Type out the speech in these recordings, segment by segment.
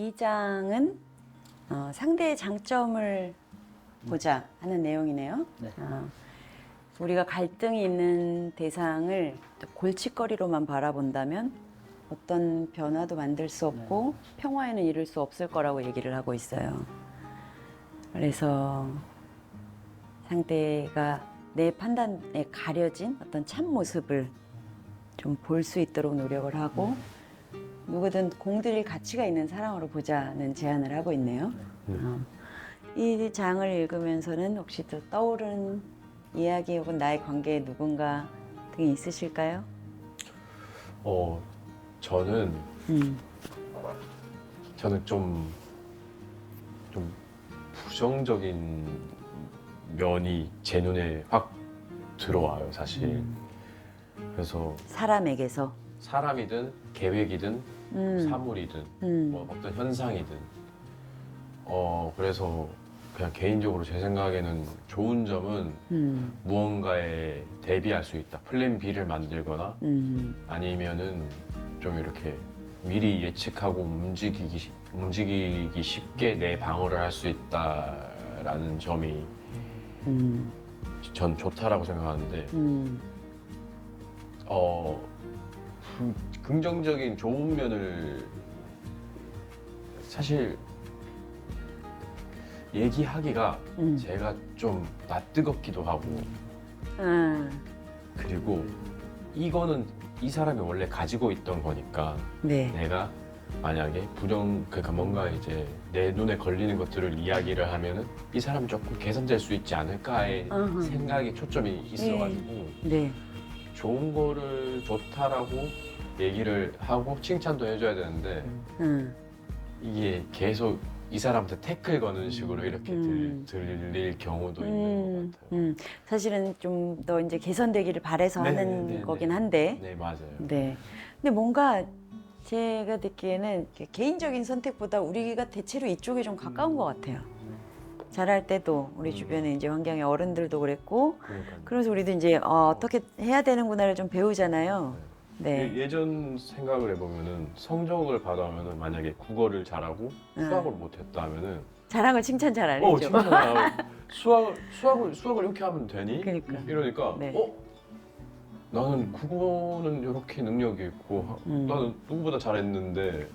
이 장은 상대의 장점을 보자 하는 내용이네요. 네. 우리가 갈등이 있는 대상을 골칫거리로만 바라본다면 어떤 변화도 만들 수 없고 평화에는 이를 수 없을 거라고 얘기를 하고 있어요. 그래서 상대가 내 판단에 가려진 어떤 참 모습을 좀 볼 수 있도록 노력을 하고 누구든 공들일 가치가 있는 사랑으로 보자는 제안을 하고 있네요. 이 장을 읽으면서는 혹시 또 떠오르는 이야기 혹은 나의 관계에 누군가 등이 있으실까요? 저는 좀 부정적인 면이 제 눈에 확 들어와요, 사실. 그래서 사람에게서. 사람이든 계획이든 사물이든 뭐 어떤 현상이든 그래서 그냥 개인적으로 제 생각에는 좋은 점은 무언가에 대비할 수 있다. 플랜 B를 만들거나 아니면은 좀 이렇게 미리 예측하고 움직이기 쉽게 내 방어를 할 수 있다라는 점이 전 좋다라고 생각하는데 긍정적인 좋은 면을 사실 얘기하기가 제가 좀 낯뜨겁기도 하고 그리고 이거는 이 사람이 원래 가지고 있던 거니까 네. 내가 만약에 그러니까 뭔가 이제 내 눈에 걸리는 것들을 이야기를 하면은 이 사람이 조금 개선될 수 있지 않을까의 생각에 초점이 있어가지고 네. 좋은 거를 좋다라고 얘기를 하고 칭찬도 해줘야 되는데 이게 계속 이 사람한테 태클 거는 식으로 이렇게 들릴 경우도 있는 것 같아요. 사실은 좀 더 이제 개선되기를 바래서 하는 거긴 한데. 네, 맞아요. 네. 근데 뭔가 제가 듣기에는 개인적인 선택보다 우리가 대체로 이쪽에 좀 가까운 것 같아요. 자랄 때도 우리 주변에 이제 환경의 어른들도 그랬고, 그러니까요. 그래서 우리도 이제 어떻게 해야 되는구나를 좀 배우잖아요. 네. 예전 생각을 해보면은 성적을 받아면은 만약에 국어를 잘하고 수학을 못했다 하면은 자랑을 칭찬 잘 안 해줘. 진짜 수학을 이렇게 하면 되니? 그러니까. 이러니까 네. 나는 국어는 이렇게 능력이 있고 나는 누구보다 잘했는데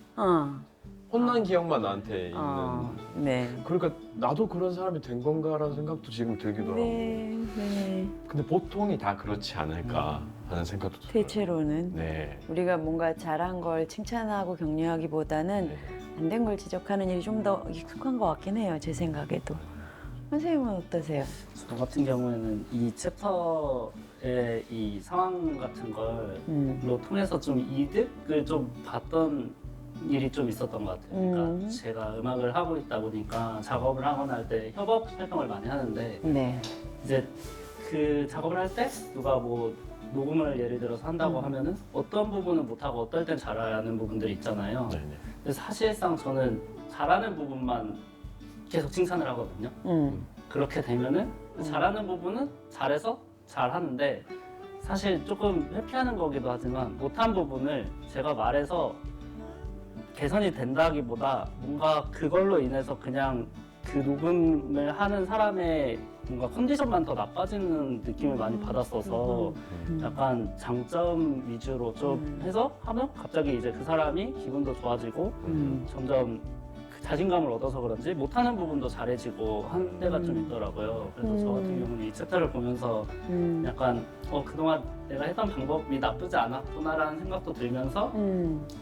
혼난 기억만 나한테 있는 네. 그러니까 나도 그런 사람이 된 건가라는 생각도 지금 들기도 하고 네. 네. 근데 보통이 다 그렇지 않을까 하는 생각도 들어요. 대체로는 네. 우리가 뭔가 잘한 걸 칭찬하고 격려하기보다는 네. 안 된 걸 지적하는 일이 좀 더 익숙한 것 같긴 해요. 제 생각에도. 선생님은 어떠세요? 저 같은 경우에는 이 챕터의 이 상황 같은 걸로 통해서 좀 이득을 좀 봤던 일이 좀 있었던 것 같아요. 그러니까 제가 음악을 하고 있다 보니까 작업을 하거나 할 때 협업 활동을 많이 하는데 네. 이제 그 작업을 할 때 누가 뭐 녹음을 예를 들어서 한다고 하면은 어떤 부분은 못하고 어떨 땐 잘하는 부분들이 있잖아요. 네, 네. 근데 사실상 저는 잘하는 부분만 계속 칭찬을 하거든요. 그렇게 되면은 잘하는 부분은 잘해서 잘하는데 사실 조금 회피하는 거기도 하지만 못한 부분을 제가 말해서 개선이 된다기보다 뭔가 그걸로 인해서 그냥 그 녹음을 하는 사람의 뭔가 컨디션만 더 나빠지는 느낌을 많이 받았어서 약간 장점 위주로 좀 해서 하면 갑자기 이제 그 사람이 기분도 좋아지고 점점 그 자신감을 얻어서 그런지 못하는 부분도 잘해지고 한 데가 좀 있더라고요. 그래서 저 같은 경우는 이 챕터를 보면서 약간 그동안 내가 했던 방법이 나쁘지 않았구나라는 생각도 들면서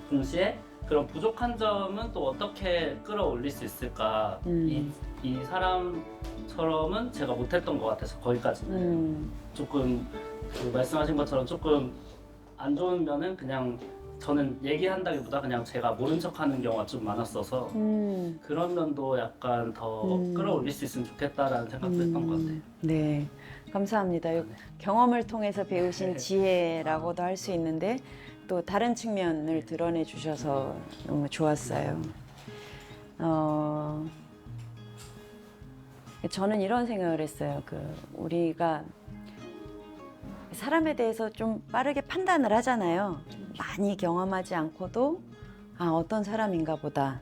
동시에 그런 부족한 점은 또 어떻게 끌어올릴 수 있을까 이 사람처럼은 제가 못했던 것 같아서 거기까지는 조금 그 말씀하신 것처럼 조금 안 좋은 면은 그냥 저는 얘기한다기보다 그냥 제가 모른 척하는 경우가 좀 많았어서 그런 면도 약간 더 끌어올릴 수 있으면 좋겠다라는 생각도 했던 것 같아요. 네. 감사합니다. 경험을 통해서 배우신 지혜라고도 할 수 있는데 또 다른 측면을 드러내 주셔서 너무 좋았어요. 저는 이런 생각을 했어요. 우리가 사람에 대해서 좀 빠르게 판단을 하잖아요. 많이 경험하지 않고도 어떤 사람인가 보다.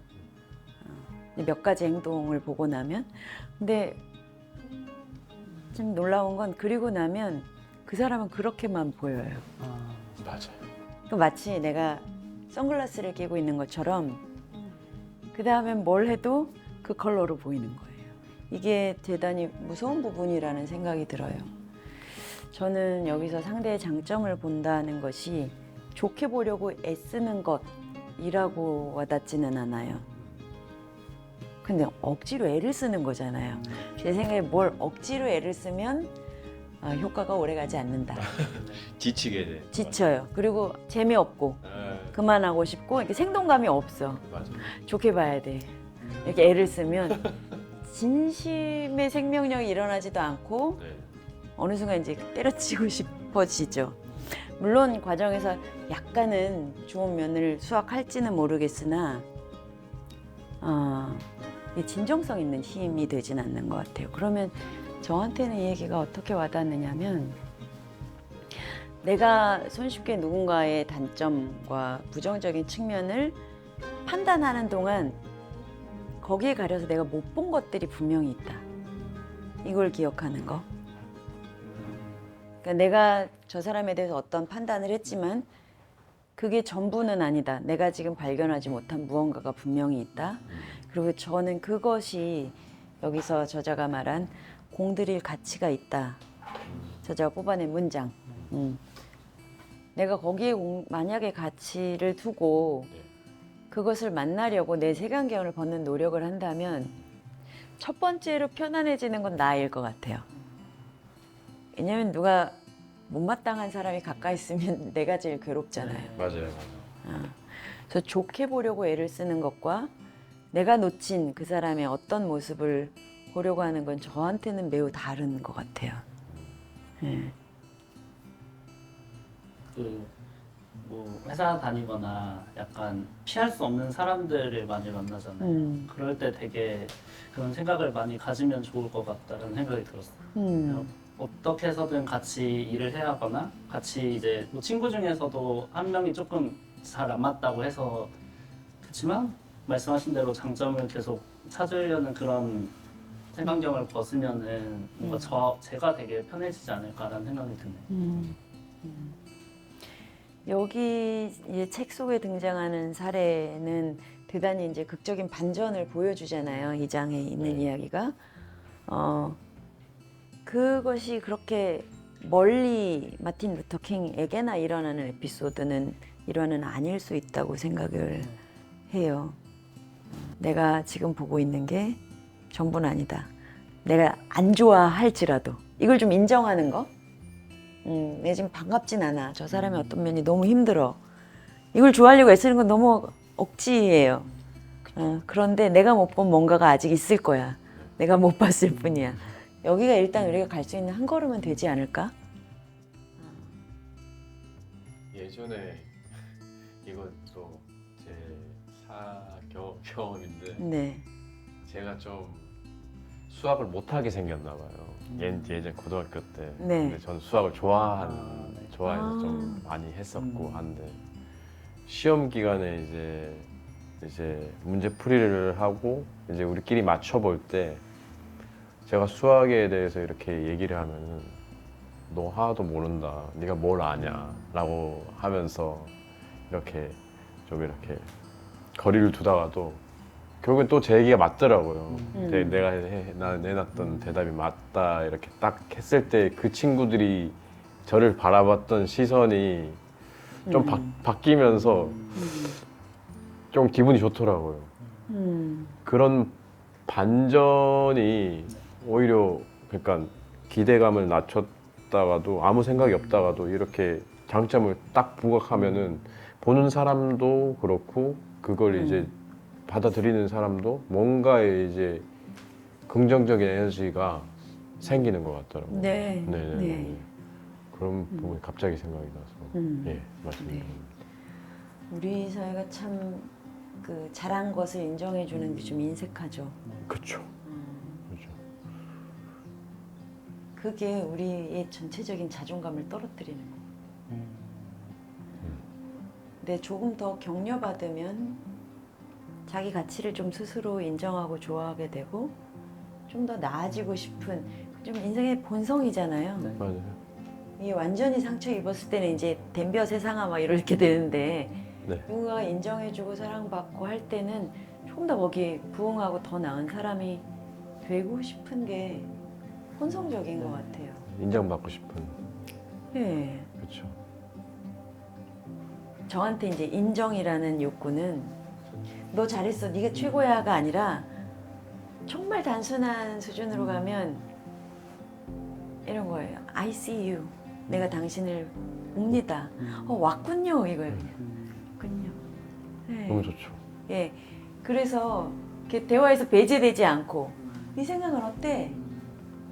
몇 가지 행동을 보고 나면. 근데 좀 놀라운 건 그리고 나면 그 사람은 그렇게만 보여요. 맞아요. 그 마치 내가 선글라스를 끼고 있는 것처럼 그 다음엔 뭘 해도 그 컬러로 보이는 거예요. 이게 대단히 무서운 부분이라는 생각이 들어요. 저는 여기서 상대의 장점을 본다는 것이 좋게 보려고 애쓰는 것이라고 와닿지는 않아요. 근데 억지로 애를 쓰는 거잖아요. 제 생각에 뭘 억지로 애를 쓰면 효과가 오래가지 않는다. 지치게 돼. 지쳐요. 그리고 재미없고 그만하고 싶고 이렇게 생동감이 없어. 맞아. 좋게 봐야 돼. 이렇게 애를 쓰면 진심의 생명력이 일어나지도 않고 네. 어느 순간 이제 때려치고 싶어지죠. 물론 과정에서 약간은 좋은 면을 수확할지는 모르겠으나 이 진정성 있는 힘이 되진 않는 것 같아요. 그러면 저한테는 이 얘기가 어떻게 와닿느냐면 내가 손쉽게 누군가의 단점과 부정적인 측면을 판단하는 동안 거기에 가려서 내가 못 본 것들이 분명히 있다. 이걸 기억하는 거. 그러니까 내가 저 사람에 대해서 어떤 판단을 했지만 그게 전부는 아니다. 내가 지금 발견하지 못한 무언가가 분명히 있다. 그리고 저는 그것이 여기서 저자가 말한 공들일 가치가 있다. 저자가 뽑아낸 문장. 내가 거기에 만약에 가치를 두고 그것을 만나려고 내 색안경을 벗는 노력을 한다면 첫 번째로 편안해지는 건 나일 것 같아요. 왜냐면 누가 못마땅한 사람이 가까이 있으면 내가 제일 괴롭잖아요. 맞아요. 그래서 좋게 보려고 애를 쓰는 것과 내가 놓친 그 사람의 어떤 모습을 보려고 하는 건 저한테는 매우 다른 것 같아요. 뭐 회사 다니거나 약간 피할 수 없는 사람들을 많이 만나잖아요. 그럴 때 되게 그런 생각을 많이 가지면 좋을 것 같다는 생각이 들었어요. 어떻게 해서든 같이 일을 해야 하거나 같이 이제 뭐 친구 중에서도 한 명이 조금 잘 안 맞다고 해서 그렇지만 말씀하신 대로 장점을 계속 찾으려는 그런 색안경을 벗으면은 뭔가 제가 되게 편해지지 않을까라는 생각이 드네요. 여기 이제 책 속에 등장하는 사례는 대단히 이제 극적인 반전을 보여주잖아요. 이 장에 있는 이야기가. 그것이 그렇게 멀리 마틴 루터 킹에게나 일어나는 에피소드는 일화는 아닐 수 있다고 생각을 해요. 내가 지금 보고 있는 게 전부는 아니다. 내가 안 좋아할지라도 이걸 좀 인정하는 거. 내 지금 반갑진 않아. 저 사람의 어떤 면이 너무 힘들어. 이걸 좋아하려고 애쓰는 건 너무 억지예요. 그런데 내가 못 본 뭔가가 아직 있을 거야. 내가 못 봤을 뿐이야. 여기가 일단 우리가 갈 수 있는 한 걸음은 되지 않을까? 예전에 이것도 제 경험인데 네. 제가 좀 수학을 못하게 생겼나 봐요. 예전 고등학교 때. 네. 근데 저는 수학을 좋아해서 아. 좀 많이 했었고 한데 시험 기간에 이제 문제풀이를 하고 이제 우리끼리 맞춰볼 때 제가 수학에 대해서 이렇게 얘기를 하면은 너 하나도 모른다. 네가 뭘 아냐라고 하면서 이렇게 좀 이렇게 거리를 두다가도 결국엔 또 제 얘기가 맞더라고요. 내가 내놨던 대답이 맞다 이렇게 딱 했을 때 그 친구들이 저를 바라봤던 시선이 좀 바뀌면서 좀 기분이 좋더라고요. 그런 반전이 오히려 그러니까 기대감을 낮췄다가도 아무 생각이 없다가도 이렇게 장점을 딱 부각하면은 보는 사람도 그렇고 그걸 이제 받아들이는 사람도 뭔가의 이제 긍정적인 에너지가 생기는 것 같더라고요. 네. 네네네. 네. 그런 부분이 갑자기 생각이 나서 예 말씀드립니다. 우리 사회가 참 그 잘한 것을 인정해주는 게 좀 인색하죠. 그렇죠. 그렇죠. 그게 우리의 전체적인 자존감을 떨어뜨리는 거. 근데 조금 더 격려받으면 자기 가치를 좀 스스로 인정하고 좋아하게 되고 좀 더 나아지고 싶은 좀 인생의 본성이잖아요. 네. 맞아요. 이게 완전히 상처 입었을 때는 이제 덤벼 세상아 막 이렇게 되는데 네. 누군가가 인정해주고 사랑받고 할 때는 조금 더 거기에 부응하고 더 나은 사람이 되고 싶은 게 본성적인 것 같아요. 인정받고 싶은. 네. 그렇죠. 저한테 이제 인정이라는 욕구는 너 잘했어, 네가 최고야가 아니라 정말 단순한 수준으로 가면 이런 거예요. I see you. 내가 당신을 봅니다. 왔군요 이거예요. 왔군요. 네. 너무 좋죠. 예. 그래서 이렇게 대화에서 배제되지 않고 네 생각은 어때?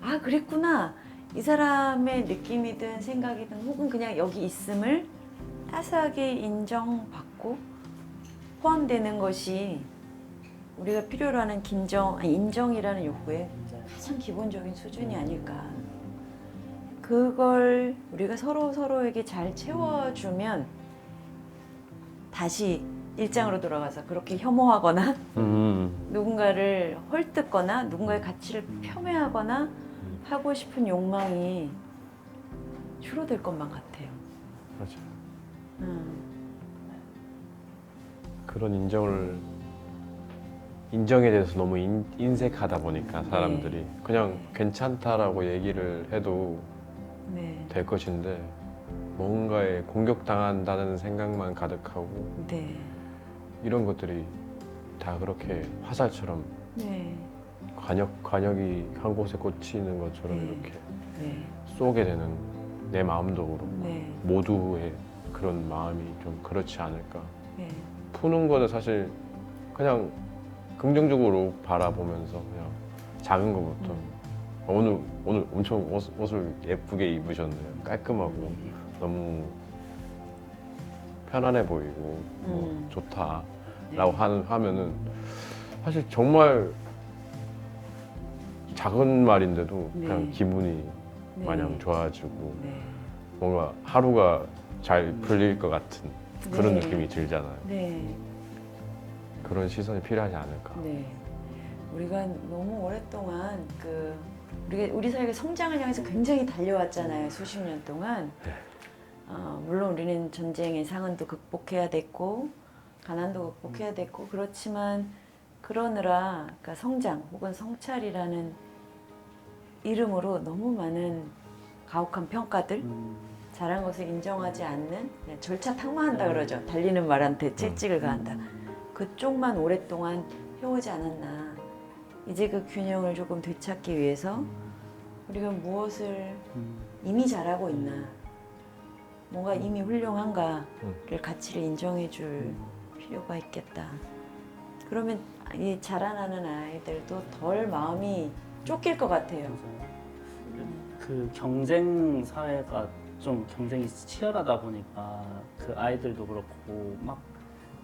아 그랬구나. 이 사람의 느낌이든 생각이든 혹은 그냥 여기 있음을 따스하게 인정받고 포함되는 것이 우리가 필요로 하는 인정이라는 욕구의 가장 기본적인 수준이 아닐까. 그걸 우리가 서로에게 잘 채워주면 다시 일장으로 돌아가서 그렇게 혐오하거나 누군가를 헐뜯거나 누군가의 가치를 폄훼하거나 하고 싶은 욕망이 줄어들 것만 같아요. 맞아요. 그런 인정에 대해서 너무 인색하다 보니까 사람들이 그냥 괜찮다라고 얘기를 해도 네. 될 것인데 뭔가에 공격당한다는 생각만 가득하고 네. 이런 것들이 다 그렇게 화살처럼 네. 관역이 한 곳에 꽂히는 것처럼 네. 이렇게 네. 쏘게 되는 내 마음도 그렇고 네. 모두의 그런 마음이 좀 그렇지 않을까. 네. 푸는 거는 사실 그냥 긍정적으로 바라보면서 그냥 작은 거부터 오늘 엄청 옷을 예쁘게 입으셨네요. 깔끔하고 너무 편안해 보이고 뭐 좋다라고 하면은 사실 정말 작은 말인데도 네. 그냥 기분이 네. 마냥 좋아지고 네. 뭔가 하루가 잘 풀릴 것 같은 그런 네. 느낌이 들잖아요. 네. 그런 시선이 필요하지 않을까. 네. 우리가 너무 오랫동안 우리 사회가 성장을 향해서 굉장히 달려왔잖아요. 수십 년 동안. 네. 물론 우리는 전쟁의 상흔도 극복해야 됐고 가난도 극복해야 됐고 그렇지만 그러느라 그러니까 성장 혹은 성찰이라는 이름으로 너무 많은 가혹한 평가들 잘한 것을 인정하지 않는 그냥 절차 탕마한다 그러죠. 달리는 말한테 채찍을 가한다. 그쪽만 오랫동안 해오지 않았나. 이제 그 균형을 조금 되찾기 위해서 우리가 무엇을 이미 잘하고 있나, 뭔가 이미 훌륭한가를 가치를 인정해 줄 필요가 있겠다. 그러면 이 자라나는 아이들도 덜 마음이 쫓길 것 같아요. 그 경쟁 사회가 좀 경쟁이 치열하다 보니까 그 아이들도 그렇고 막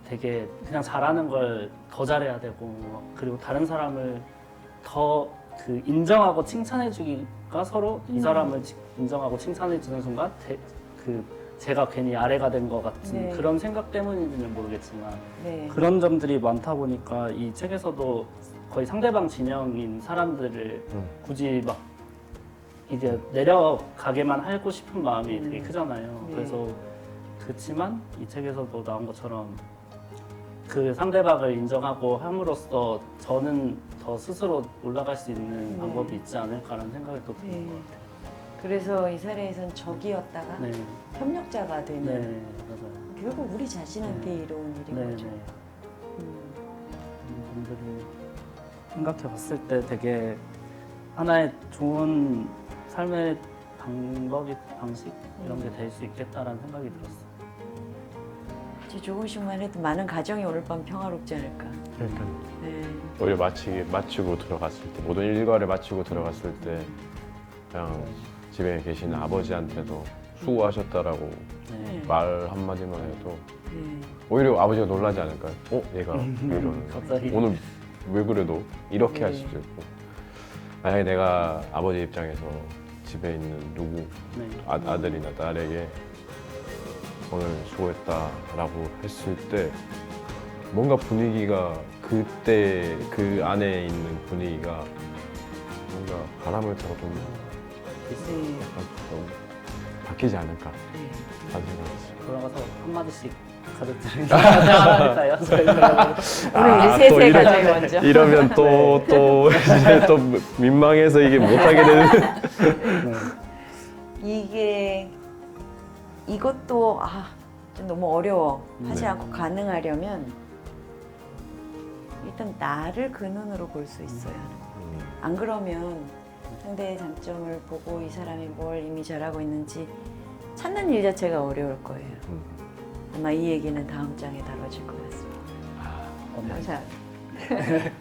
되게 그냥 잘하는 걸 더 잘해야 되고 그리고 다른 사람을 더 그 인정하고 칭찬해주기가 서로 이 사람을 인정하고 칭찬해주는 순간 제가 괜히 아래가 된 것 같은 네. 그런 생각 때문인지는 모르겠지만 네. 그런 점들이 많다 보니까 이 책에서도 거의 상대방 진영인 사람들을 굳이 막 이제 내려가게만 하고 싶은 마음이 되게 크잖아요. 네. 그래서 그렇지만 이 책에서도 나온 것처럼 그 상대방을 인정하고 함으로써 저는 더 스스로 올라갈 수 있는 네. 방법이 있지 않을까라는 생각이 또 드는 네. 것 같아요. 그래서 이 사례에선 적이었다가 네, 협력자가 되는 네, 맞아요. 결국 우리 자신한테 이로운 일인 네, 거죠. 네. 음. 그런 분들이 생각해 봤을 때 되게 하나의 좋은 삶의 방식 이런 게 될 수 있겠다라는 생각이 들었어요. 아주 조금씩만 해도 많은 가정이 오늘 밤 평화롭지 않을까. 그러니까 네. 오히려 마치고 들어갔을 때 모든 일과를 마치고 들어갔을 때 그냥 집에 계신 아버지한테도 수고하셨다라고 네. 말 한마디만 해도 네. 오히려 아버지가 놀라지 않을까요? 얘가 왜 이러는 갑자기. 오늘 왜 그래도 이렇게 네. 할 수도 있고 만약에 내가 아버지 입장에서 집에 있는 누구 네. 아들이나 딸에게 오늘 수고했다라고 했을 때 뭔가 분위기가 그때 그 안에 있는 분위기가 뭔가 바람을 타고 좀 네. 약간 좀 바뀌지 않을까 네. 하는 생각이 있어요. 돌아가서 한마디씩 가족들에게 생각할까요? 우리 또 셋의 가족이 먼저. 이러면 또 이제 또 민망해서 이게 못하게 되는. 이게 이것도 좀 너무 어려워 하지 네. 않고 가능하려면 일단 나를 그 눈으로 볼 수 있어야 하는 거예요. 안 그러면 상대의 장점을 보고 이 사람이 뭘 이미 잘하고 있는지 찾는 일 자체가 어려울 거예요. 아마 이 얘기는 다음 장에 다뤄질 것 같습니다. 아, 감사합니다.